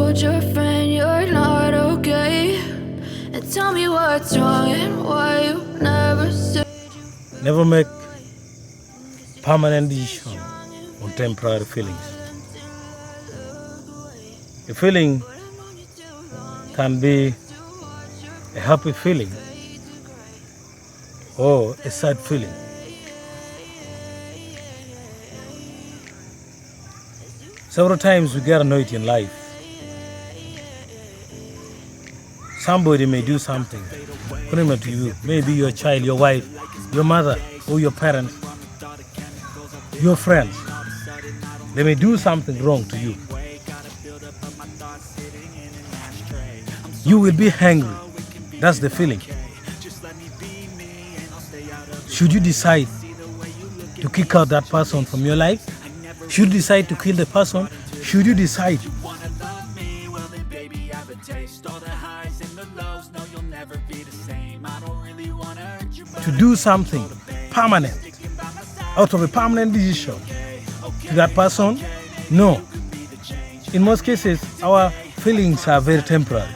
told your friend you're not okay, and tell me what's wrong and why you never said. Never make permanent decision on temporary feelings. A feeling can be a happy feeling or a sad feeling. Several times we get annoyed in life. Somebody may do something criminal to you, maybe your child, your wife, your mother, or your parents, your friends. They may do something wrong to you. You will be angry. That's the feeling. Should you decide to kick out that person from your life? Should you decide to kill the person? Should you decide to do something permanent out of a permanent decision to that person? No. In most cases, our feelings are very temporary.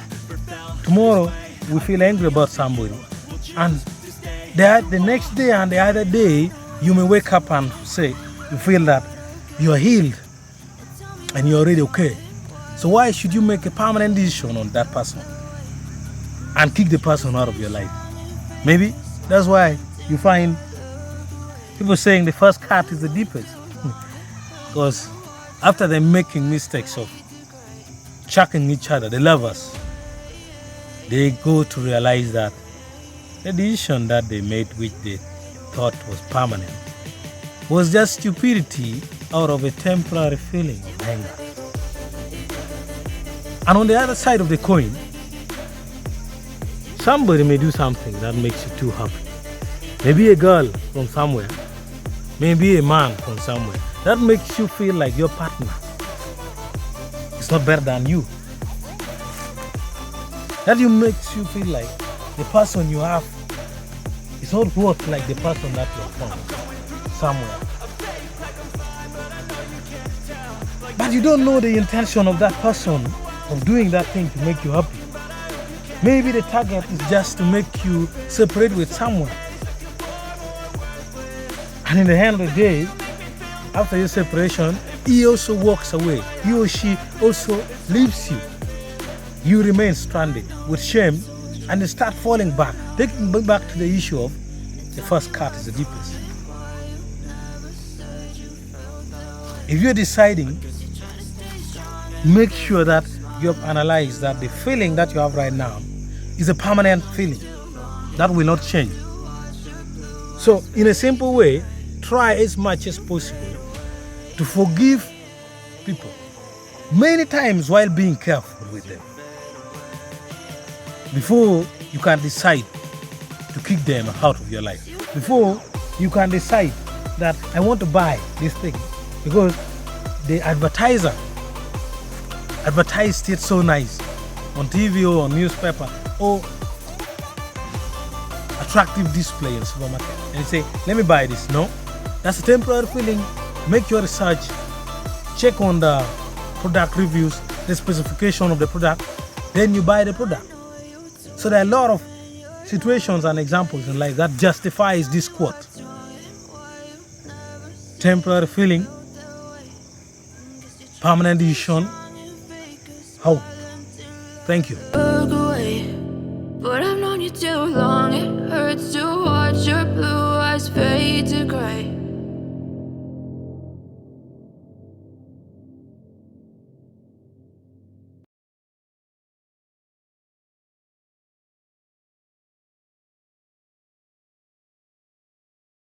Tomorrow, we feel angry about somebody, and the next day and the other day, you may wake up and say, you feel that you are healed and you're already okay. So why should you make a permanent decision on that person and kick the person out of your life? Maybe that's why you find people saying the first cut is the deepest. Because after they're making mistakes of chucking each other, the lovers, they go to realize that the decision that they made, which they thought was permanent, was just stupidity out of a temporary feeling of anger. And on the other side of the coin, somebody may do something that makes you too happy. Maybe a girl from somewhere, maybe a man from somewhere. That makes you feel like your partner is not better than you. That makes you feel like the person you have is not worth like the person that you're from somewhere. But you don't know the intention of that person of doing that thing to make you happy. Maybe the target is just to make you separate with someone. And in the end of the day, after your separation, he also walks away. He or she also leaves you. You remain stranded with shame and you start falling back. Taking back to the issue of the first cut is the deepest. If you're deciding, make sure that you have analyzed that the feeling that you have right now is a permanent feeling that will not change. So in a simple way, try as much as possible to forgive people many times while being careful with them before you can decide to kick them out of your life. Before you can decide that I want to buy this thing because the advertiser advertised it so nice on TV or on newspaper or attractive display in supermarket, and you say, let me buy this. No, that's a temporary feeling. Make your research, check on the product reviews, the specification of the product, then you buy the product. So there are a lot of situations and examples in life that justifies this quote. Temporary feeling, permanent decision, hope. Thank you. But I've known you too long, it hurts to watch your blue eyes fade to gray.